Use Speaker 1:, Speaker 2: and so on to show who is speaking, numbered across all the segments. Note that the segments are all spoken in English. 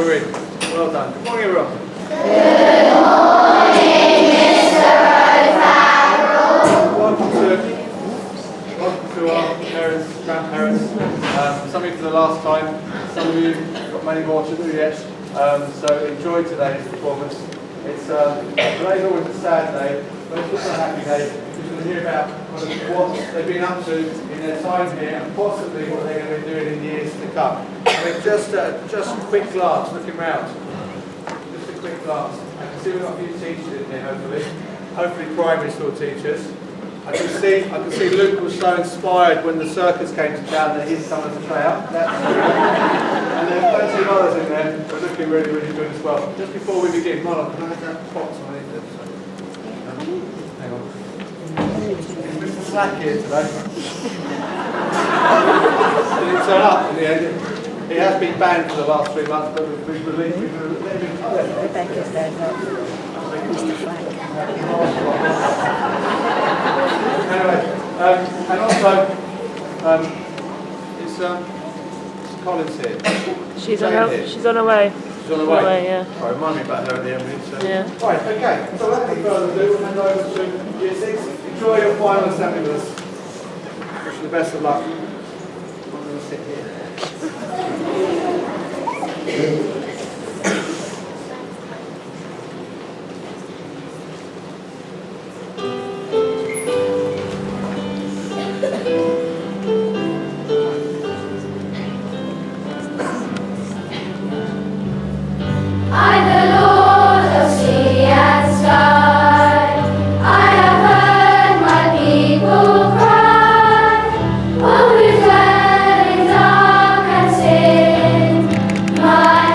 Speaker 1: Well done. Good morning, everyone. Welcome to our parents, grandparents. Some of you for the last time. Some of you have got many more to do yet. So enjoy today's performance. Today's always a sad day, but it's also a happy day. You're going to hear about what they've been up to in their time here and possibly what they're going to be doing in years to come. I mean, just a quick glance, looking round. Just a quick glance. I can see we've got a few teachers in here, hopefully primary school teachers. I can see Luke was so inspired when the circus came to town that he's someone to try out. And there's plenty of others in there who are looking really, really good as well. Just before we begin, Marlon, can I have that box on it? Hang on. Is Mr. Slack here today? He didn't turn up in the end. He has been banned for the last 3 months, but we've released him.
Speaker 2: Rebecca's there, not Mr. Flack.
Speaker 1: Anyway, and also, is Collins here?
Speaker 3: She's on her way.
Speaker 1: She's on her way?
Speaker 3: Yeah.
Speaker 1: Right, remind me about her at the end. So.
Speaker 3: Yeah.
Speaker 1: Right, okay. So without any further ado, we'll hand over to Year 6. Enjoy your final assembly with us. Wish you the best of luck. I'm going to sit here.
Speaker 4: My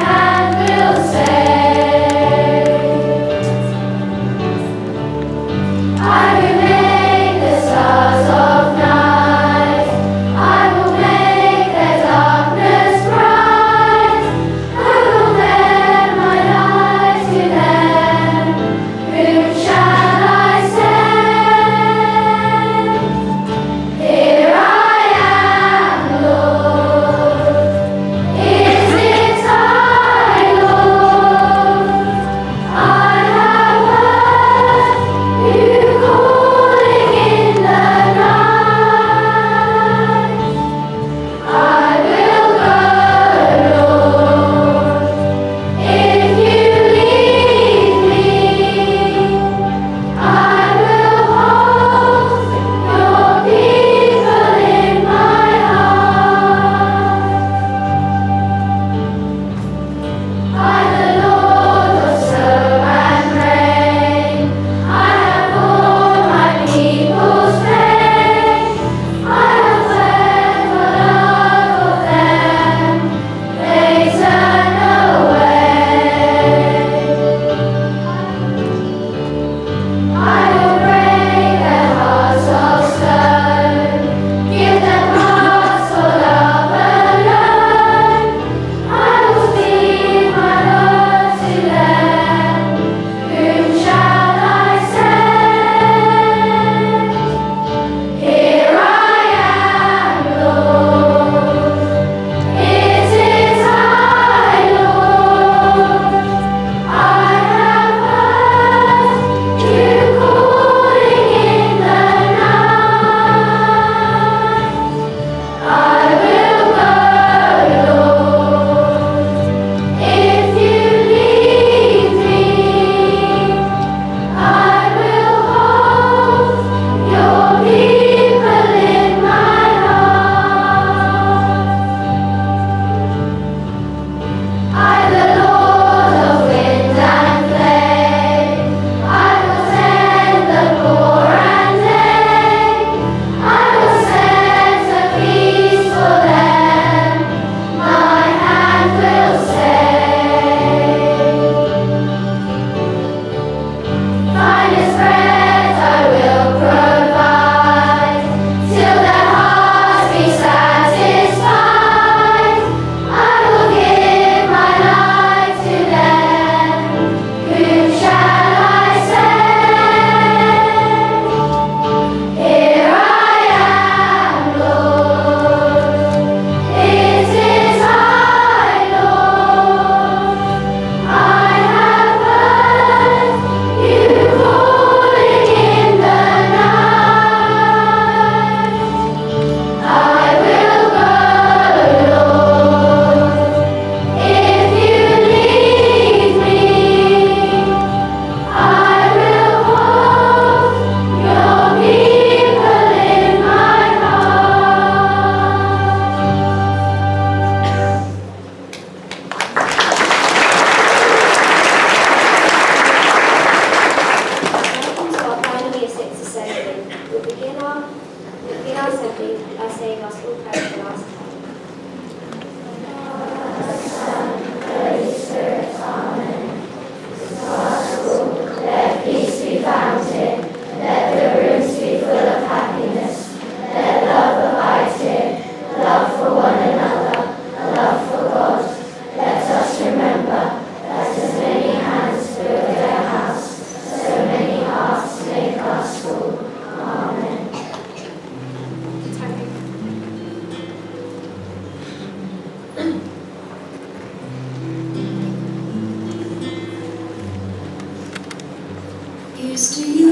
Speaker 3: Here's to you,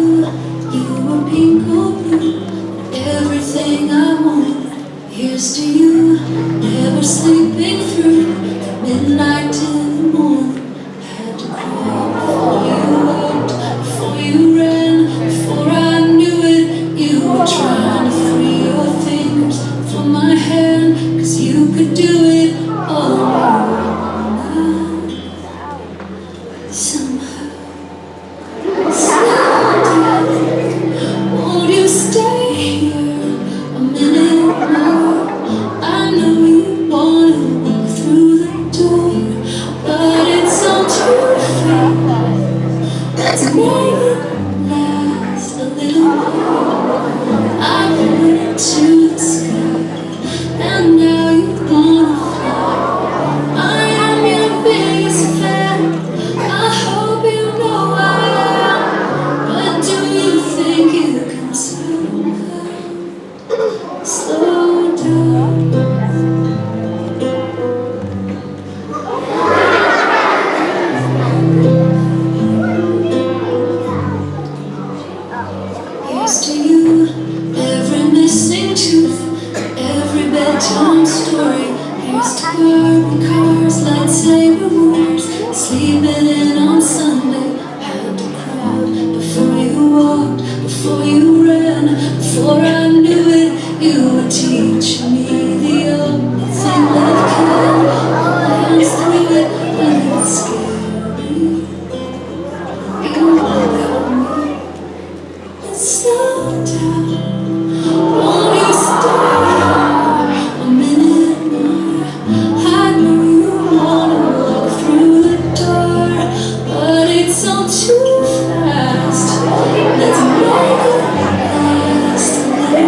Speaker 3: you were pink or blue, everything I wanted. Here's to you, never sleeping through midnight till the morning. Had to crawl before you walked, before you ran, before I knew it. You were trying to free your fingers from my hand, 'cause you could do it all on your own. Somehow, won't you stay here a minute more? I know you wanna walk through the door, but it's all too fast. Let's make it last a little more. I went to the sky, and now you wanna fly. I am your biggest fan. I hope you know I am. But do you think you can slow down? Here's to you, every missing tooth, every bedtime story. Here's to carbon cars, lightsaber wars, sleeping in on Sunday. Had to cry before you walked, before you ran, before I knew it. You were teaching me the only thing that can glance through it when it's scary. You welcome me. Let's slow down. Won't you stay a minute more? I know you wanna walk through the door, but it's all too fast. Let's make it last a little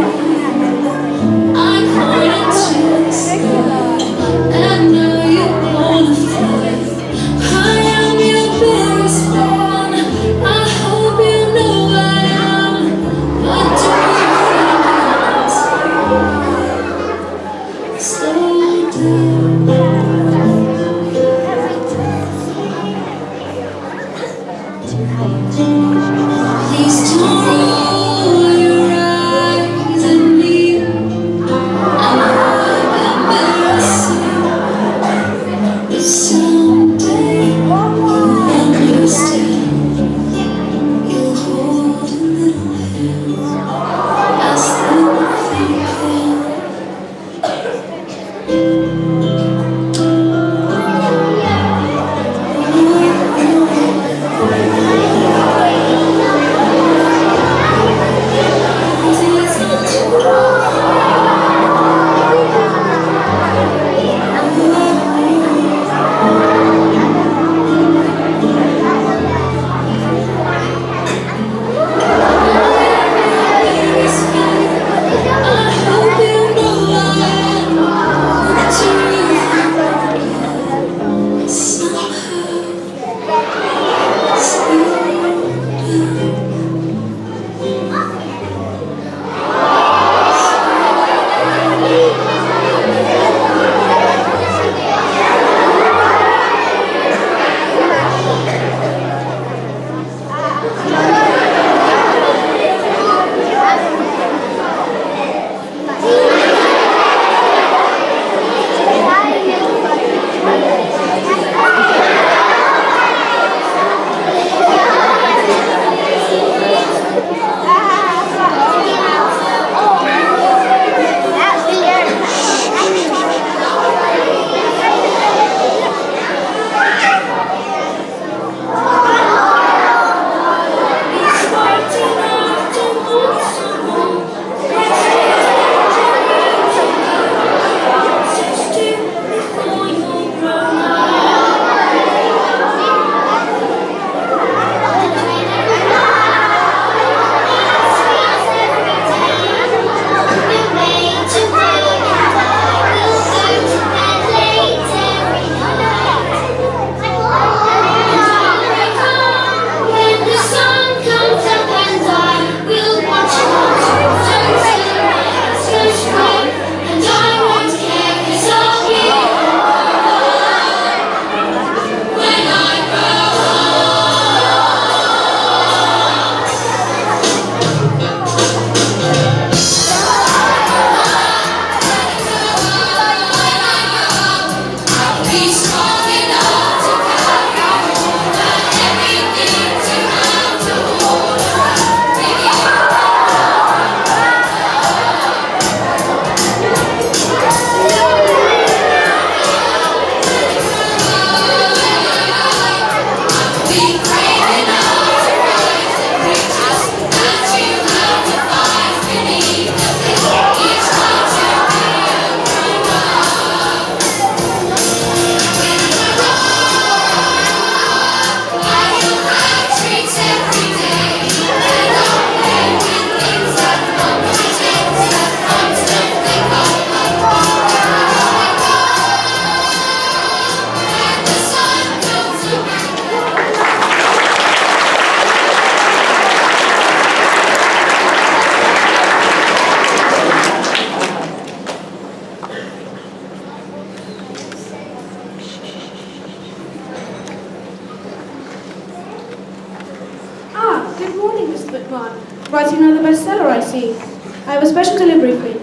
Speaker 4: Good morning, Mr. McMahon. Writing another bestseller, I see. I have a special delivery for you.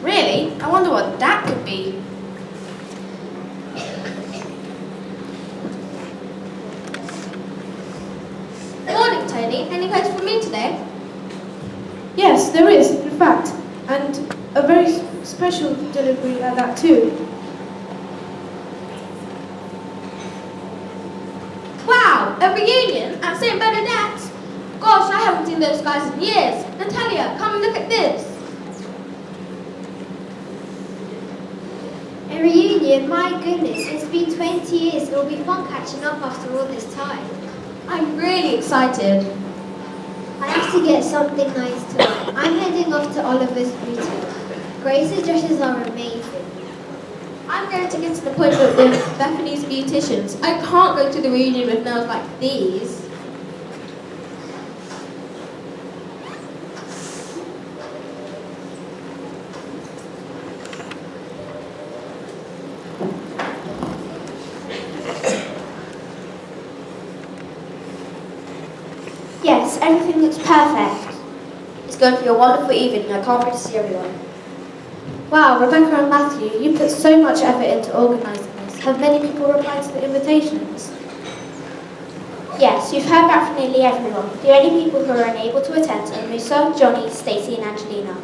Speaker 5: Really? I wonder what that could be. Morning, Tony. Any post for me today?
Speaker 4: Yes, there is, in fact. And a very special delivery at that, too.
Speaker 5: Wow! A reunion at St. Bernadette's? Gosh, I haven't seen those guys in years. Natalia, come and look at this.
Speaker 6: A reunion, my goodness, it's been 20 years. It'll be fun catching up after all this time.
Speaker 5: I'm really excited.
Speaker 6: I have to get something nice tonight. I'm heading off to Oliver's Boutique. Grace's dresses are amazing.
Speaker 5: I'm going to get an appointment with Bethany's beauticians. I can't go to the reunion with nails like these.
Speaker 6: Yes, everything looks perfect.
Speaker 5: It's going to be a wonderful evening. I can't wait to see everyone.
Speaker 4: Wow, Rebecca and Matthew, you put so much effort into organising this. Have many people replied to the invitations?
Speaker 6: Yes, we've heard back from nearly everyone. The only people who are unable to attend are Musa, Johnny, Stacey and Angelina.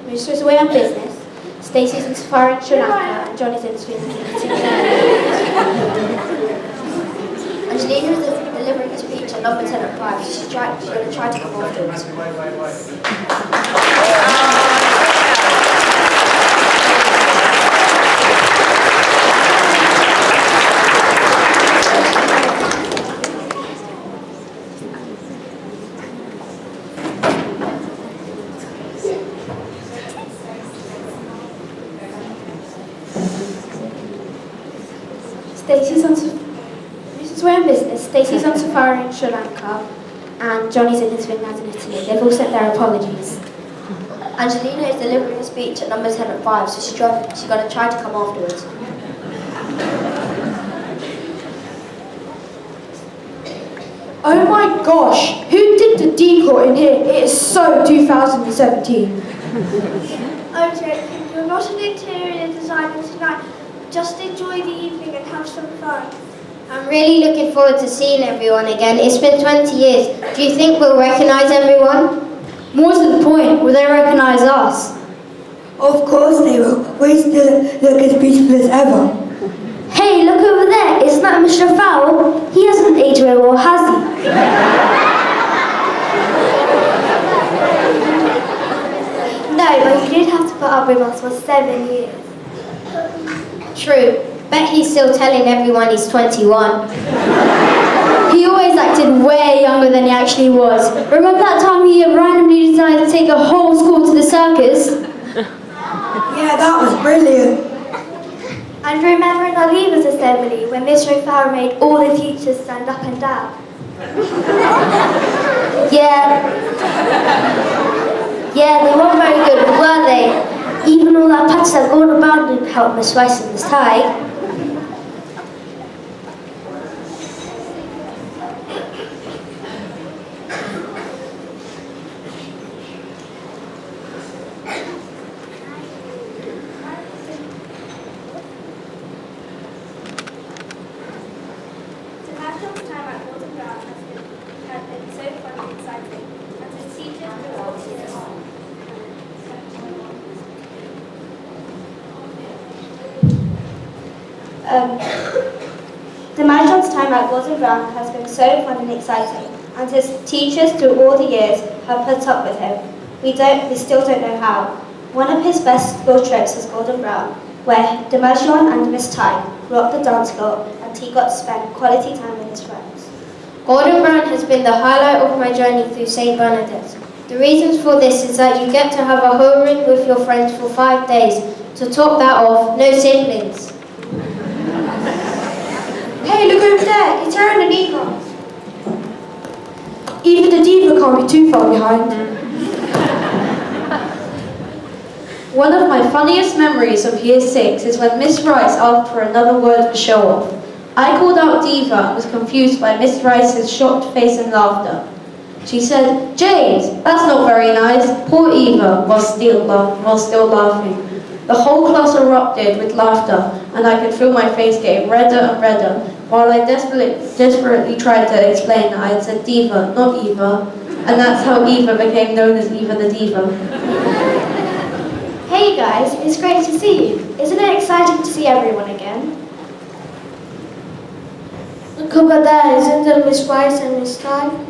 Speaker 6: Musa is away on business, Stacey's in safari in Sri Lanka and Johnny's in Sweden.
Speaker 5: Angelina is delivering a speech at number 10 at 5. She's going to try to come afterwards.
Speaker 6: Mrs. Way on business, Stacey's on safari in Sri Lanka and Johnny's in his vineyards in Italy. They've all sent their apologies.
Speaker 5: Angelina is delivering a speech at number 10 at 5, so she's going to try to come afterwards.
Speaker 4: Oh my gosh, who did the decor in here? It is so 2017.
Speaker 6: Oh, Jake, you're not an interior designer tonight. Just enjoy the evening and have some fun.
Speaker 7: I'm really looking forward to seeing everyone again. It's been 20 years. Do you think we'll recognise everyone?
Speaker 8: More to the point, will they recognise us?
Speaker 9: Of course they will. We still look as beautiful as ever.
Speaker 8: Hey, look over there. Isn't that Mr. Fowle? He hasn't aged very well, has he?
Speaker 6: No, but you did have to put up with us for 7 years.
Speaker 7: True. Bet he's still telling everyone he's 21.
Speaker 8: He always acted way younger than he actually was. Remember that time he randomly decided to take a whole school to the circus?
Speaker 9: Yeah, that was brilliant.
Speaker 6: And remember in our leavers assembly when Mr. O'Farrell made all the teachers stand up and down?
Speaker 7: Yeah, they weren't very good, were they? Even all that patch that Gordon Brown didn't help Miss Rice in this tie.
Speaker 6: The Marathon's time at Gordon Brown has been so fun and exciting, and his teachers through all the years have put up with him. We still don't know how. One of his best school trips was Gordon Brown, where Dimajon and Miss Ty rocked the dance floor and he got to spend quality time with his friends.
Speaker 7: Gordon Brown has been the highlight of my journey through St. Bernadette. The reasons for this is that you get to have a homeroom with your friends for 5 days. To top that off, no siblings.
Speaker 4: Hey, look over there. It's Aaron and Eva. Even the diva can't be too far behind.
Speaker 8: One of my funniest memories of Year 6 is when Miss Rice asked for another word for show-off.
Speaker 10: I called out Diva and was confused by Miss Rice's shocked face and laughter. She said, "James, that's not very nice." Poor Eva was still laughing. The whole class erupted with laughter, and I could feel my face getting redder and redder, while I desperately tried to explain that I had said Diva, not Eva, and that's how Eva became known as Eva the Diva.
Speaker 4: Hey guys, it's great to see you. Isn't it exciting to see everyone again?
Speaker 8: Look over there, isn't it Miss Rice and Miss Time?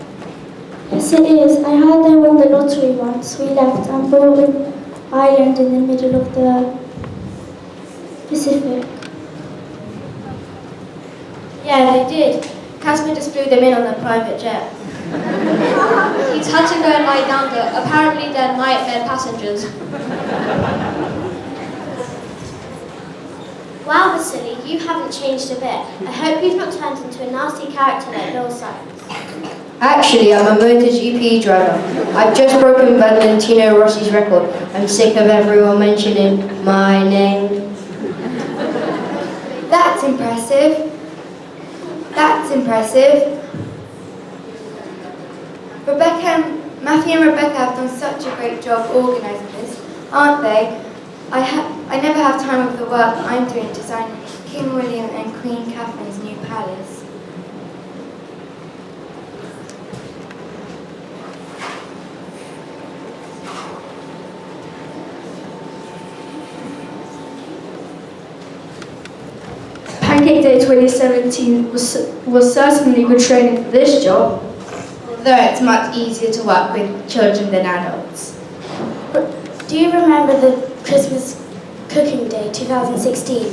Speaker 4: Yes, it is. I heard they won the lottery once. We left and bought an island in the middle of the Pacific.
Speaker 7: Yeah, they did. Casper just flew them in on a private jet.
Speaker 5: He's had to go and lie down there. Apparently they're nightmare passengers.
Speaker 4: Wow, Vasily, you haven't changed a bit. I hope you've not turned into a nasty character like Bill Sykes.
Speaker 7: Actually, I'm a MotoGP driver. I've just broken Valentino Rossi's record. I'm sick of everyone mentioning my name. That's impressive. Matthew and Rebecca have done such a great job organising this, aren't they? I never have time with the work I'm doing designing King William and Queen Catherine's new palace.
Speaker 8: Pancake Day 2017 was certainly good training for this job.
Speaker 7: Although it's much easier to work with children than adults.
Speaker 4: Do you remember the Christmas Cooking Day 2016?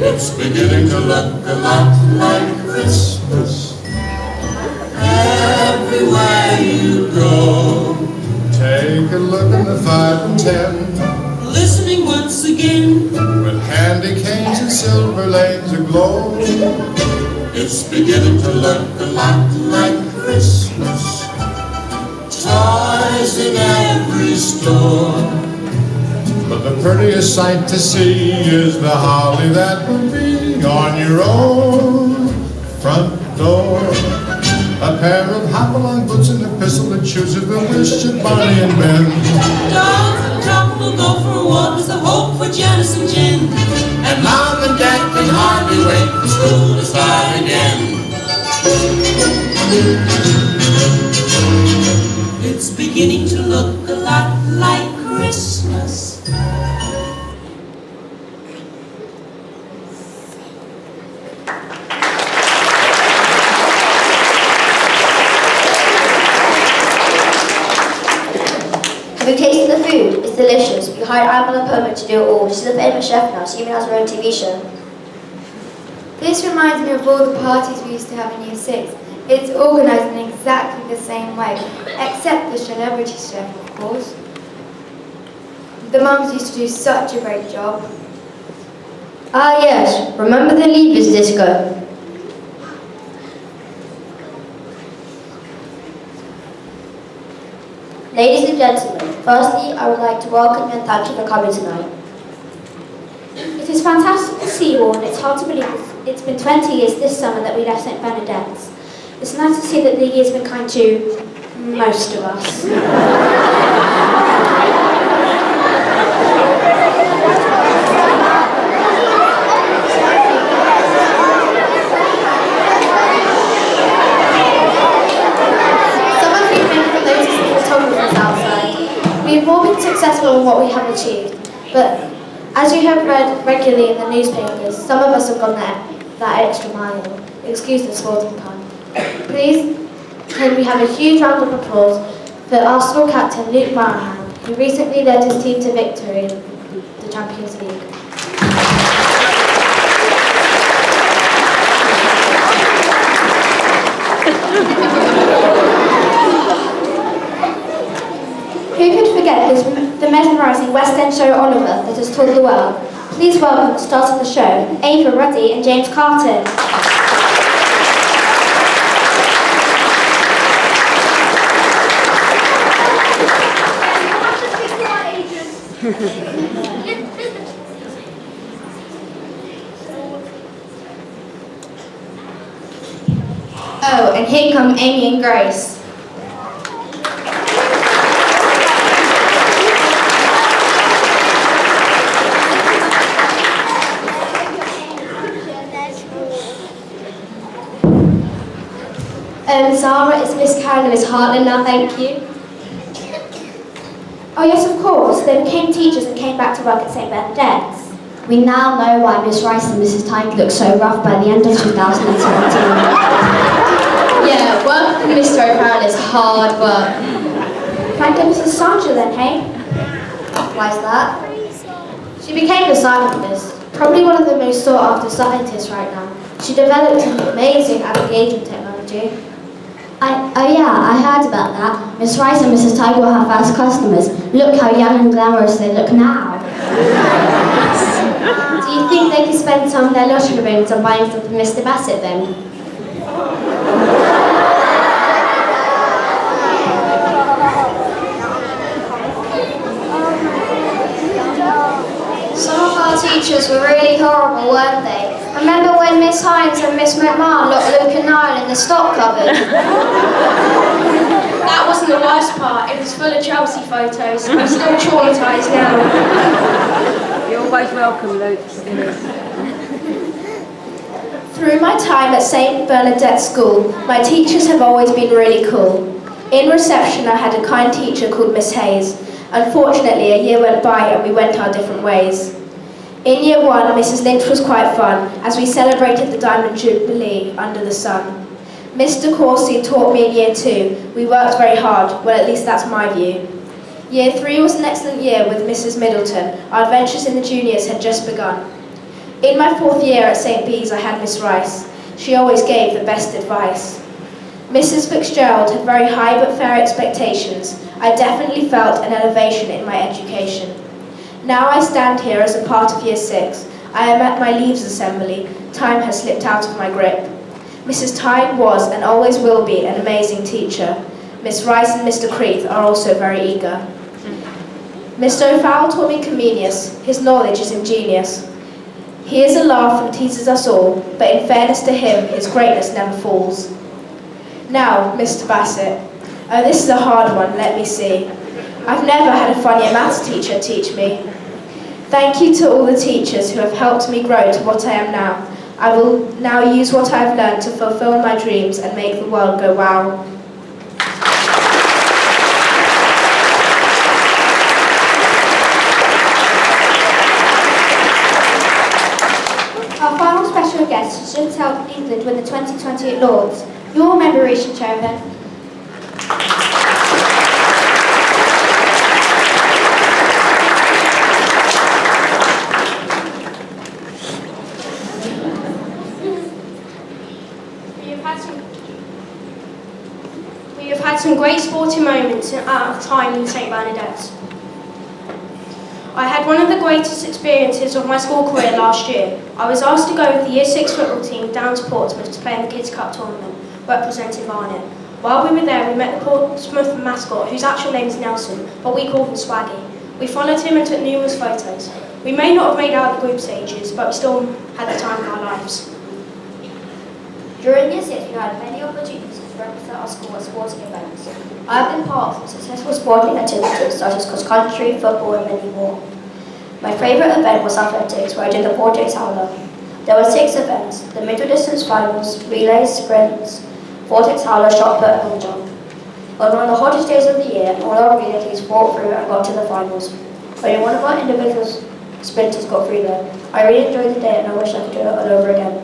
Speaker 11: It's beginning to look a lot like Christmas everywhere you go. Take a look in the 5 and 10, listening once again, with handy canes and silver lanes aglow. It's beginning to look a lot like Christmas, toys in every store. But the prettiest sight to see is the holly that will be on your own front door. A pair of hop-along boots and a pistol that chooses the wish of Barney and Ben. Dolls and Tom will go for a walk as a hope for Janice and Jen. And Mom and Dad can hardly wait for school to start again. It's beginning to look a lot like Christmas.
Speaker 7: Have you tasted the food? It's delicious. We hired Amala Permit to do it all. She's a famous chef now. She even has her own TV show. This reminds me of all the parties we used to have in Year 6. It's organised in exactly the same way, except the celebrity chef, of course. The mums used to do such a great job. Ah yes, remember the Leavers disco? Ladies and gentlemen, firstly, I would like to welcome you and thank you for coming tonight.
Speaker 4: It is fantastic to see you all, and it's hard to believe it's been 20 years this summer that we left St. Bernadette's. It's nice to see that the year's been kind to most of us. We've all been successful in what we have achieved, but as you have read regularly in the newspapers, some of us have gone there that extra mile. Excuse the sporting pun. Please, can we have a huge round of applause for Arsenal captain Luke Morahan, who recently led his team to victory in the Champions League. Who could forget the mesmerising West End show Oliver that has toured the world? Please welcome, starting the show, Ava Ruddy and James Carton.
Speaker 8: Oh, and here come Amy and Grace.
Speaker 4: Zara, it's Miss Carol and Miss Hartland now, thank you. Oh yes, of course, they became teachers and came back to work at St Bernadette's.
Speaker 7: We now know why Miss Rice and Mrs. Tyke looked so rough by the end of 2017.
Speaker 8: Yeah, work with Mr. O'Farrell is hard work.
Speaker 4: Thank goodness it's Sandra then, hey?
Speaker 7: Why's that?
Speaker 4: She became a scientist, probably one of the most sought after scientists right now. She developed an amazing anti-aging technology.
Speaker 7: Oh yeah, I heard about that. Miss Rice and Mrs. Tyke were her first customers. Look how young and glamorous they look now.
Speaker 4: Do you think they could spend some of their lottery winnings on buying stuff from Mr. Bassett then?
Speaker 8: Some of our teachers were really horrible, weren't they? Remember when Miss Hines and Miss McMahon locked Luke and Niall in the stock cupboard?
Speaker 5: That wasn't the worst part. It was full of Chelsea photos. I'm still traumatised now.
Speaker 2: You're always welcome, Luke.
Speaker 4: Through my time at St Bernadette School, my teachers have always been really cool. In reception, I had a kind teacher called Miss Hayes. Unfortunately, a year went by and we went our different ways. In year one, Mrs. Lynch was quite fun, as we celebrated the Diamond Jubilee under the sun. Mr. Corsi taught me in year two. We worked very hard, well at least that's my view. Year three was an excellent year with Mrs. Middleton. Our adventures in the juniors had just begun. In my fourth year at St. Bees, I had Miss Rice. She always gave the best advice. Mrs. Fitzgerald had very high but fair expectations. I definitely felt an elevation in my education. Now I stand here as a part of year 6. I am at my leaves assembly. Time has slipped out of my grip. Mrs. Tyne was and always will be an amazing teacher. Miss Rice and Mr. Creeth are also very eager. Mr. O'Farrell taught me Comenius. His knowledge is ingenious. He is a laugh and teases us all, but in fairness to him, his greatness never falls. Now, Mr. Bassett. Oh, this is a hard one, let me see. I've never had a funnier maths teacher teach me. Thank you to all the teachers who have helped me grow to what I am now. I will now use what I have learned to fulfill my dreams and make the world go wow. Our final special guest has just helped England win the 2020 Lords. You all remember Risha Chopin.
Speaker 5: We have had some great sporting moments out of time in St Bernadette's. I had one of the greatest experiences of my school career last year. I was asked to go with the Year 6 football team down to Portsmouth to play in the Kids' Cup tournament, representing Barnet. While we were there, we met the Portsmouth mascot, whose actual name is Nelson, but we called him Swaggy. We followed him and took numerous photos. We may not have made out the group stages, but we still had the time of our lives.
Speaker 4: During Year 6, we had many opportunities to represent our school at sporting events. I have been part of successful sporting activities such as cross country, football and many more. My favourite event was athletics, where I did the Vortex Howler. There were 6 events: the middle distance finals, relays, sprints, Vortex Howler, shot put and long jump. On one of the hottest days of the year, all our relay teams fought through and got to the finals. Only one of our individual sprinters got through there. I really enjoyed the day and I wish I could do it all over again.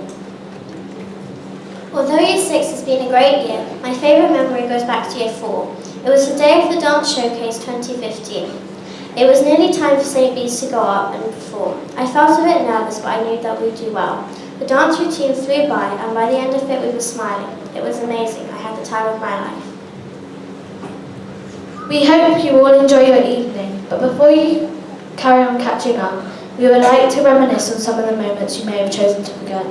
Speaker 12: Although Year 6 has been a great year, my favourite memory goes back to Year 4. It was the day of the Dance Showcase 2015. It was nearly time for St. Bede's to go up and perform. I felt a bit nervous, but I knew that we'd do well. The dance routine flew by, and by the end of it we were smiling. It was amazing. I had the time of my life.
Speaker 5: We hope you all enjoy your evening, but before you carry on catching up, we would like to reminisce on some of the moments you may have chosen to forget.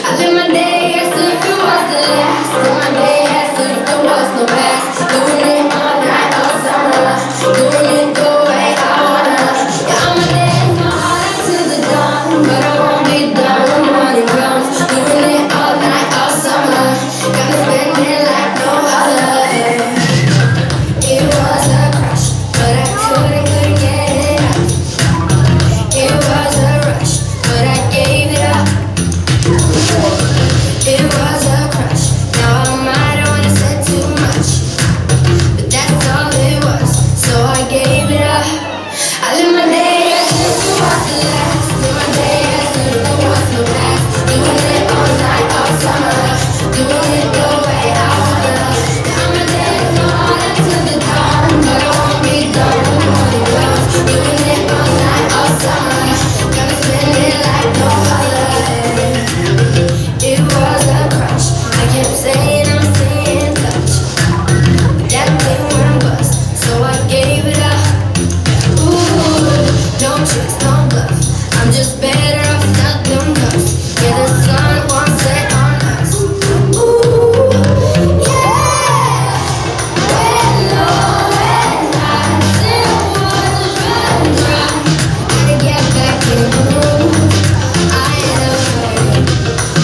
Speaker 3: I live my day as if it was the last. Live my day as if there was no past. Doing it all night, all summer. Doing it the way I wanna. Yeah, I'ma dance my heart out till the dawn, but I won't be done when morning comes. Doing it all night, all summer. Gonna spend it like no other. It was a crush, but I couldn't get it up. It was a rush, but I gave it up. It was a crush. Now I might have wanna said too much, but that's all it was, so I gave it up. I live my day as if it was the last. Live my day as if there was no past. Doing it all night, all summer. Doing it the way I wanna. I'ma dance my heart out till the dawn, but I won't be done when the morning comes. Doing it all night, all summer. Gonna spend it like no other. It was a crush. I kept saying I'm staying in touch, but that thing went bust, so I gave it up. Ooh, no tricks, no bluff. I'm just better off without them cuffs. Yeah, the sun won't set on us. Ooh, yeah. When low and high, still waters run dry. Gotta get back in the groove. I ain't afraid.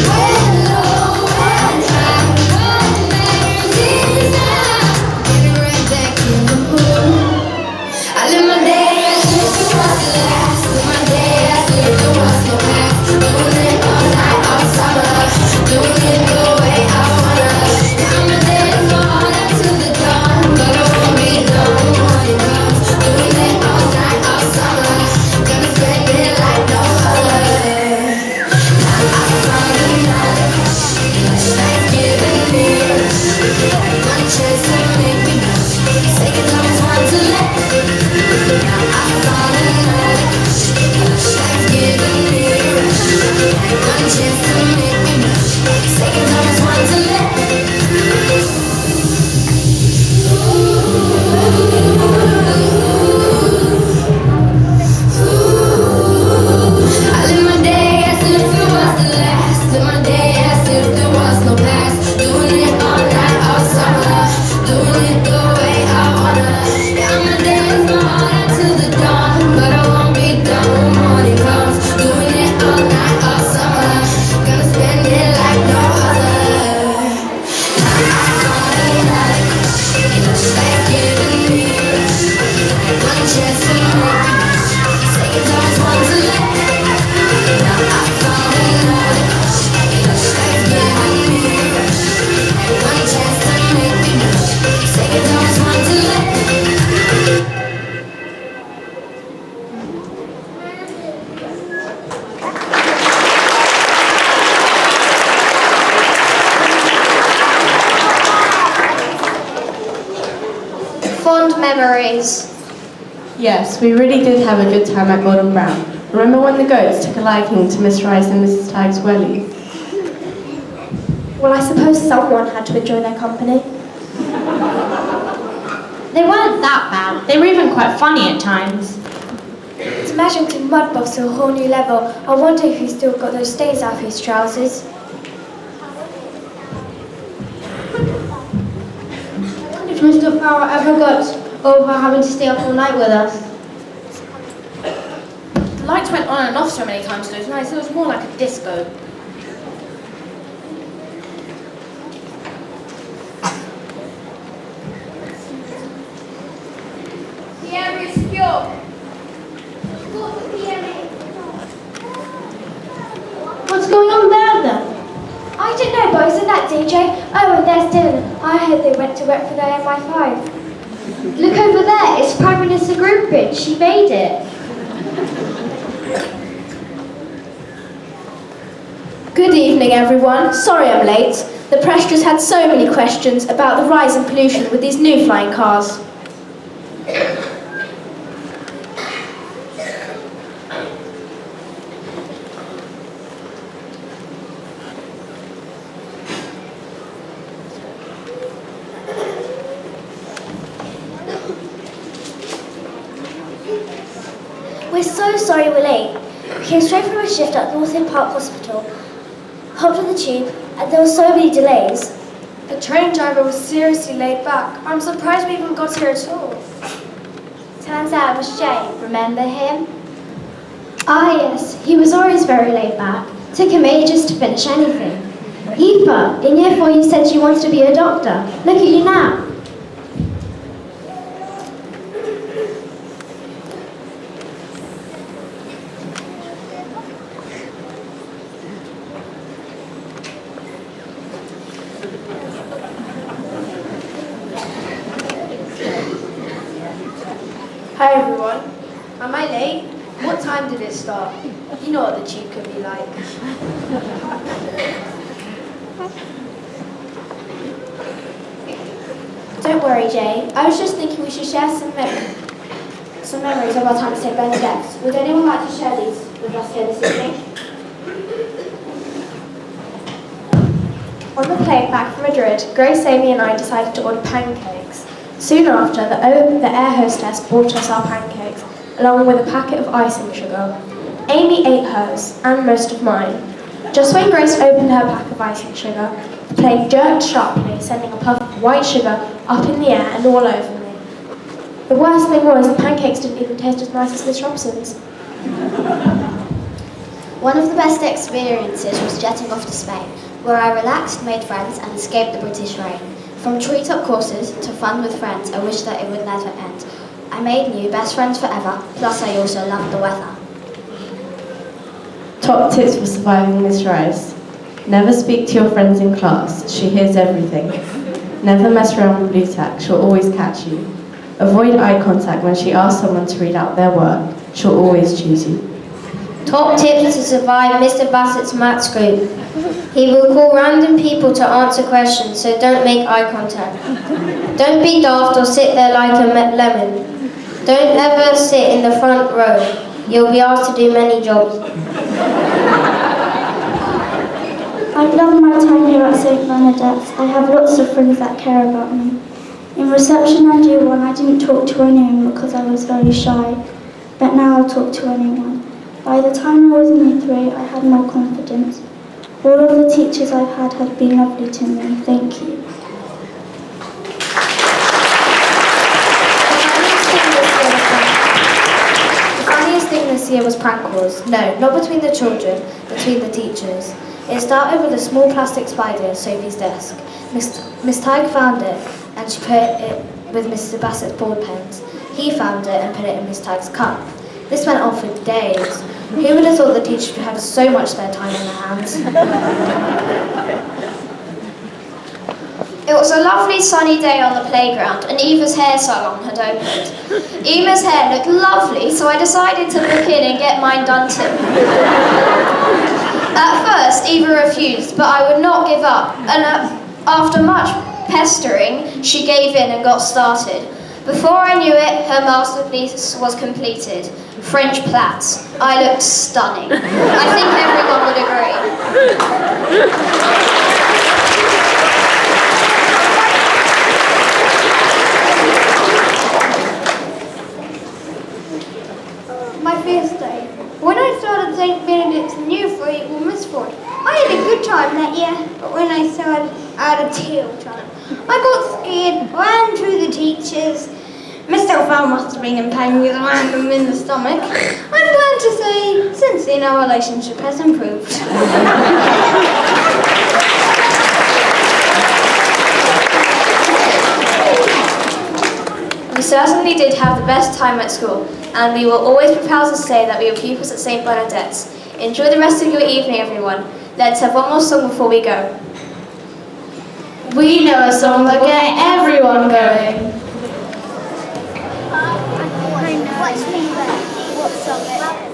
Speaker 3: When low and high, what matters is now. Getting right back in the mood. I live my day as if it was the last. Live my day as if there was no past. Doing it all night, all summer. Doing it the way I wanna. I'ma dance my heart out till the dawn, but I won't be done when morning comes. Doing it all night, all summer. Gonna spend it like no other. Now I found another crush. Life's giving me one chance to make me blush. Second time's one to let. Now I found another crush. Life's giving me a rush. One chance to make me blush. Second time's one to let. I live my day as if it was the last. Live my day as if there was no past. Doing it all night, all summer. Doing it the way I wanna. Yeah, I'ma dance my heart out till the dawn, but I won't be done when morning comes. Doing it all night, all summer. Gonna spend it like no other. Like giving me one chance to make me blush. Second time's one to let. Now I found another crush. Like giving me one chance to make me blush. Second time's one to let.
Speaker 5: Fond memories.
Speaker 10: Yes, we really did have a good time at Golden Brown. Remember when the goats took a liking to Miss Rice and Mrs. Tagg's welly?
Speaker 4: Well, I suppose someone had to enjoy their company.
Speaker 13: They weren't that bad. They were even quite funny at times.
Speaker 4: Smashing mud bugs to a whole new level. I wonder if he's still got those stains out of his trousers.
Speaker 8: If Mr. Power ever got over having to stay up all night with us.
Speaker 2: The lights went on and off so many times those nights, it was more like a disco.
Speaker 12: The air is pure.
Speaker 8: What's going on there then?
Speaker 4: I don't know, but isn't that DJ? Oh, and there's Dylan. I heard they went to work for their MI5.
Speaker 8: Look over there, it's Prime Minister Group. footbridge. She made it.
Speaker 4: Good evening, everyone. Sorry I'm late. The press just had so many questions about the rise in pollution with these new flying cars.
Speaker 12: We're so sorry we're late. We came straight from a shift at North End Park Hospital, hopped on the tube, and there were so many delays.
Speaker 5: The train driver was seriously laid back. I'm surprised we even got here at all.
Speaker 8: Turns out it was Jay. Remember him? Ah, yes. He was always very laid back. Took him ages to finish anything. Eva, in year 4 you said you wanted to be a doctor. Look at you now.
Speaker 4: Hi everyone. Am I late? What time did it start? You know what the tube can be like. Don't worry, Jay. I was just thinking we should share some memories of our time at St. Bernadette's. Would anyone like to share these with us here this evening? On the plane back from Madrid, Grace, Amy and I decided to order pancakes. Soon after, the air hostess brought us our pancakes, along with a packet of icing sugar. Amy ate hers, and most of mine. Just when Grace opened her pack of icing sugar, the plane jerked sharply, sending a puff of white sugar up in the air and all over me. The worst thing was, the pancakes didn't even taste as nice as Miss Robson's.
Speaker 12: One of the best experiences was jetting off to Spain, where I relaxed, made friends, and escaped the British rain. From treetop courses to fun with friends, I wish that it would never end. I made new best friends forever, plus I also loved the weather.
Speaker 10: Top tips for surviving Miss Rice. Never speak to your friends in class. She hears everything. Never mess around with blue tack. She'll always catch you. Avoid eye contact when she asks someone to read out their work. She'll always choose you.
Speaker 12: Top tips to survive Mr. Bassett's maths group. He will call random people to answer questions, so don't make eye contact. Don't be daft or sit there like a lemon. Don't ever sit in the front row. You'll be asked to do many jobs.
Speaker 8: I've loved my time here at St. Bernadette's. I have lots of friends that care about me. In reception and year 1, I didn't talk to anyone because I was very shy, but now I'll talk to anyone. By the time I was in year 3, I had more confidence. All of the teachers I've had have been lovely to me. Thank you.
Speaker 4: The funniest thing this year was prank calls. No, not between the children, between the teachers. It started with a small plastic spider in Sophie's desk. Miss Tighe found it, and she put it with Mr. Bassett's ball pens. He found it and put it in Miss Tighe's cup. This went on for days. Who would have thought the teachers would have so much spare time on their hands?
Speaker 14: It was a lovely sunny day on the playground and Eva's hair salon had opened. Eva's hair looked lovely, so I decided to book in and get mine done too. At first, Eva refused, but I would not give up, and after much pestering, she gave in and got started. Before I knew it, her masterpiece was completed. French plaits. I looked stunning. I think everyone would agree.
Speaker 15: My first day. When I started St. Benedict's in year 3 with Miss Ford, I had a good time that year, but when I started, I had a terrible time. I got scared, ran through the teachers. Mr. O'Farrell must have been in pain with a random in the stomach. I'm glad to say, since then our relationship has improved.
Speaker 4: We certainly did have the best time at school, and we will always be proud to say that we were pupils at St. Bernadette's. Enjoy the rest of your evening, everyone. Let's have one more song before we go. We know a song that will get everyone going.
Speaker 15: nice feedback. What's up,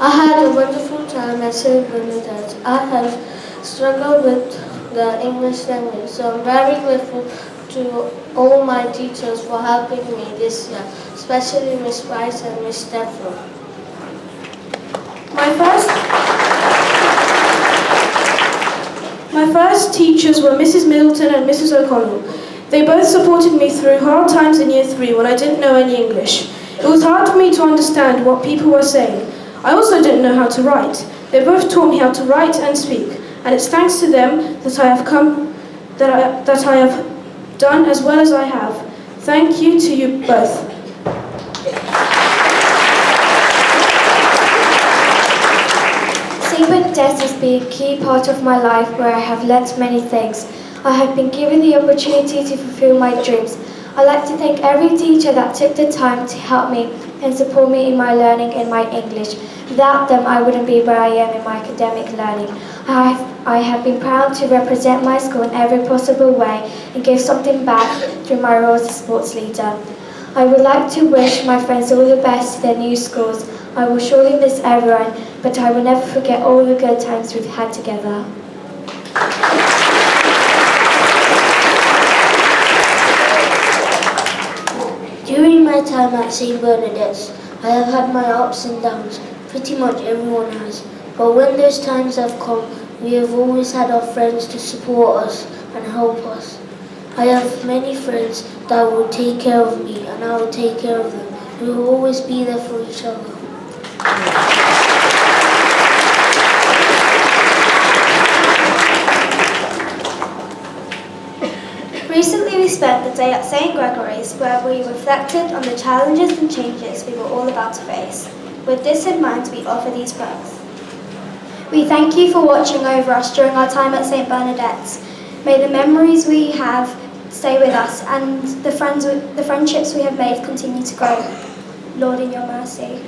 Speaker 10: I had a wonderful time at St. Bernadette. I have struggled with the English language, so I'm very grateful to all my teachers for helping me this year, especially Miss Rice and Miss Steffler.
Speaker 16: My first teachers were Mrs. Middleton and Mrs. O'Connell. They both supported me through hard times in Year 3 when I didn't know any English. It was hard for me to understand what people were saying. I also didn't know how to write. They both taught me how to write and speak, and it's thanks to them that I have done as well as I have. Thank you to you both.
Speaker 8: St. Bernadette has been a key part of my life where I have learnt many things. I have been given the opportunity to fulfill my dreams. I'd like to thank every teacher that took the time to help me and support me in my learning and my English. Without them, I wouldn't be where I am in my academic learning. I have been proud to represent my school in every possible way and give something back through my role as a sports leader. I would like to wish my friends all the best to their new schools. I will surely miss everyone, but I will never forget all the good times we've had together.
Speaker 17: During my time at St. Bernadette's, I have had my ups and downs. Pretty much everyone has. But when those times have come, we have always had our friends to support us and help us. I have many friends that will take care of me, and I will take care of them. We will always be there for each other.
Speaker 6: Recently we spent the day at St. Gregory's where we reflected on the challenges and changes we were all about to face. With this in mind, we offer these books. We thank you for watching over us during our time at St. Bernadette's. May the memories we have stay with us and the friendships we have made continue to grow. Lord, in your mercy.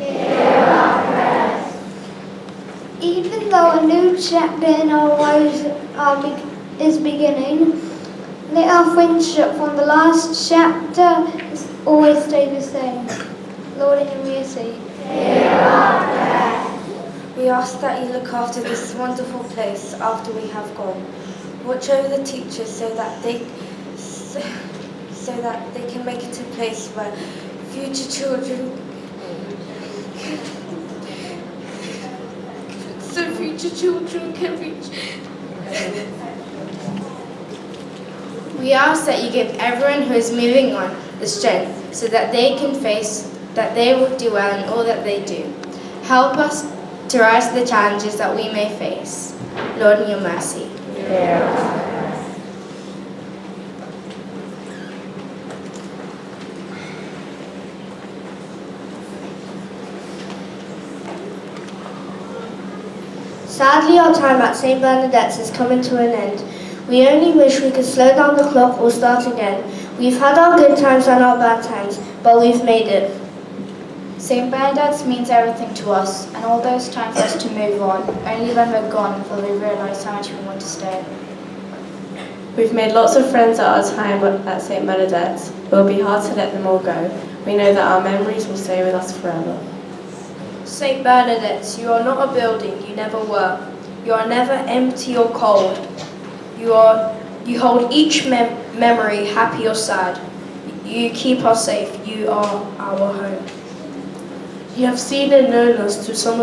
Speaker 15: Even though a new chapter in our lives is beginning, let our friendship from the last chapter always stay the same. Lord, in your mercy.
Speaker 18: We ask that you look after this wonderful place after we have gone. Watch over the teachers so that they can make it a place where future children can reach.
Speaker 19: We ask that you give everyone who is moving on the strength so that they will do well in all that they do. Help us to rise to the challenges that we may face. Lord, in your mercy.
Speaker 5: Sadly, our time at St. Bernadette's is coming to an end. We only wish we could slow down the clock or start again. We've had our good times and our bad times, but we've made it.
Speaker 20: St. Bernadette's means everything to us, and although it's time for us to move on, only when we're gone will we realise how much we want to stay.
Speaker 10: We've made lots of friends at our time at St. Bernadette's. It will be hard to let them all go. We know that our memories will stay with us forever.
Speaker 16: St. Bernadette's, you are not a building, you never were. You are never empty or cold. You hold each memory, happy or sad. You keep us safe, you are our home.
Speaker 21: You have seen and known us through some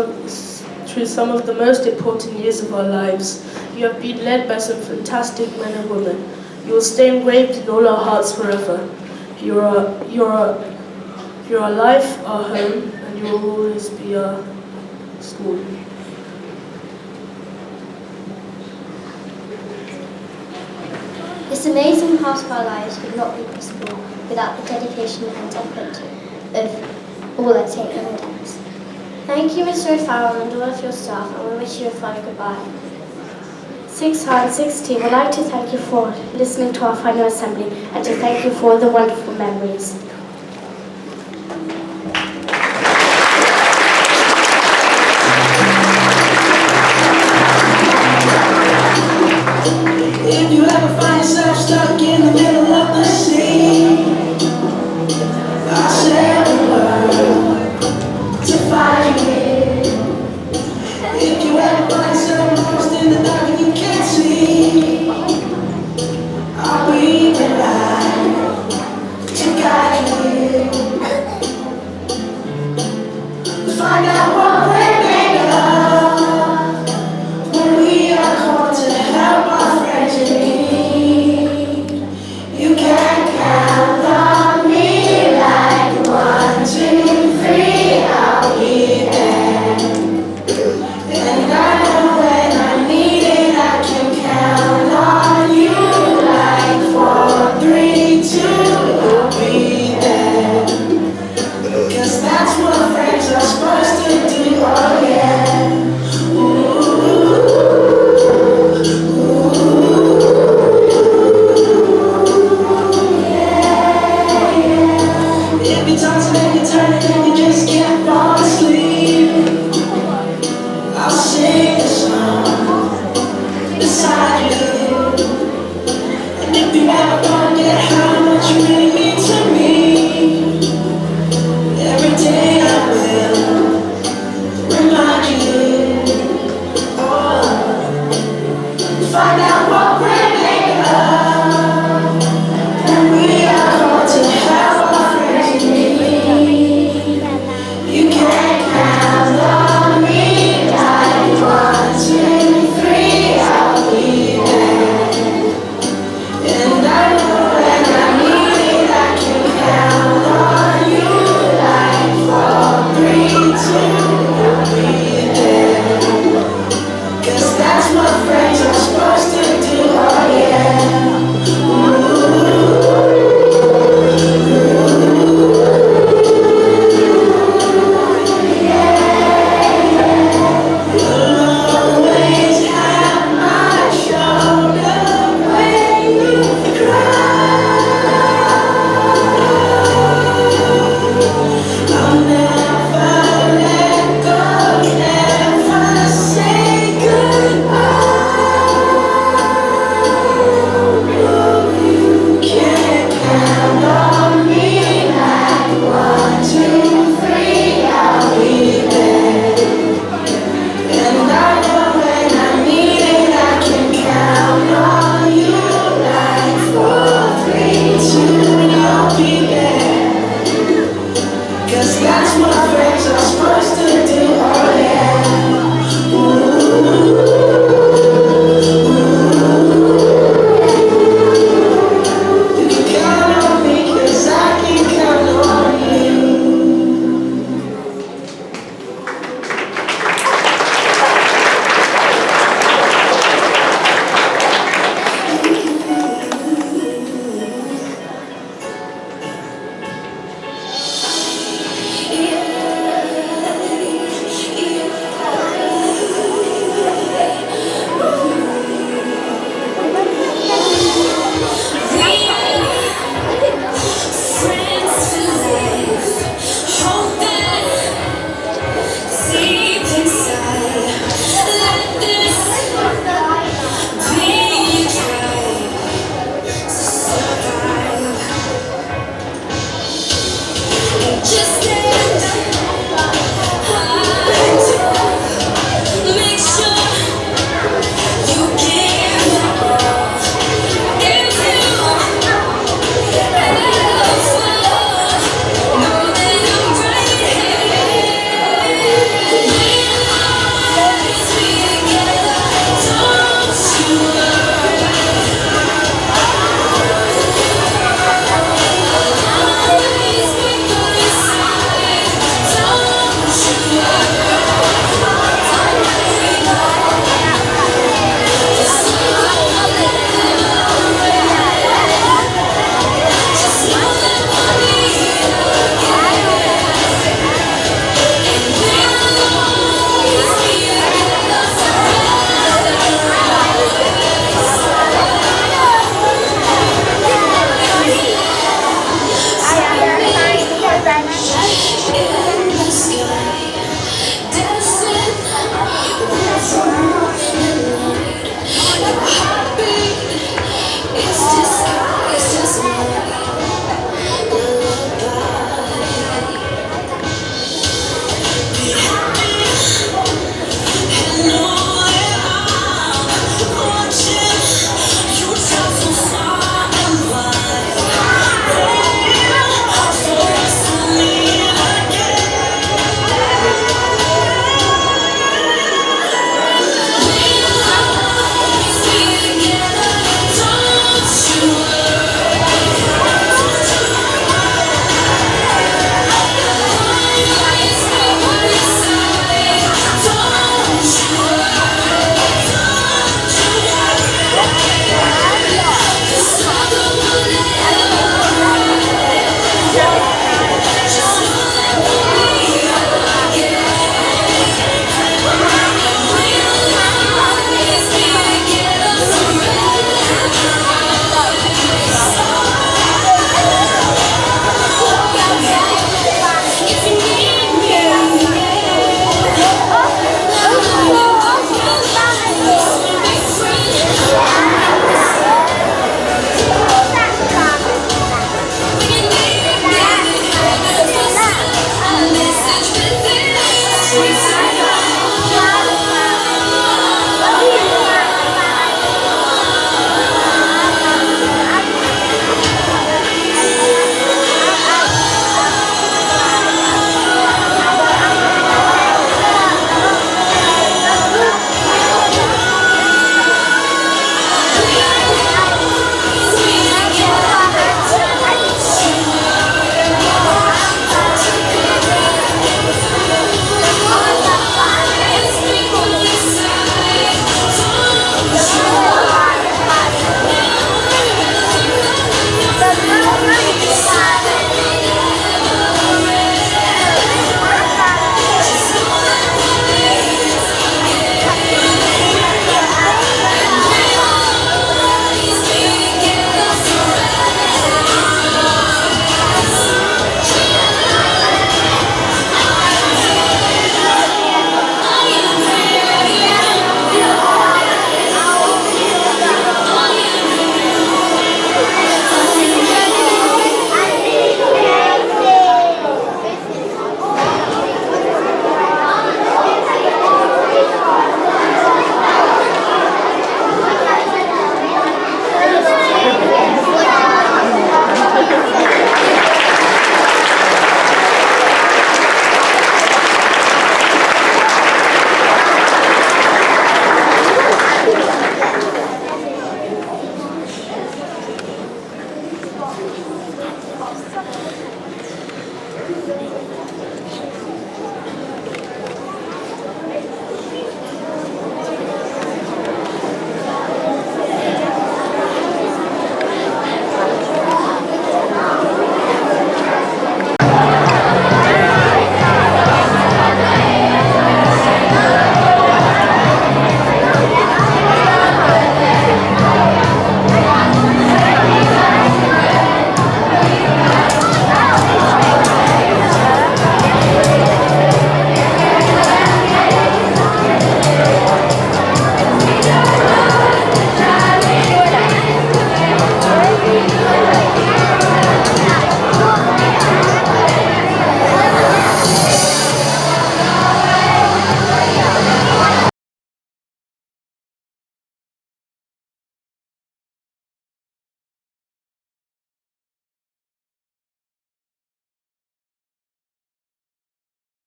Speaker 21: of the most important years of our lives. You have been led by some fantastic men and women. You will stay engraved in all our hearts forever. You are our life, our home, and you will always be our school.
Speaker 12: This amazing part of our lives would not be possible without the dedication and effort of all at St. Bernadette's. Thank you, Mr. O'Farrell, and all of your staff, and we wish you a fine goodbye.
Speaker 4: 660 would like to thank you for listening to our final assembly and to thank you for the wonderful memories.
Speaker 3: If you ever find yourself stuck in the middle of the sea, I said a word to find it. If you ever find yourself lost in the dark and you can't see, I'll be the light to guide you. Find out what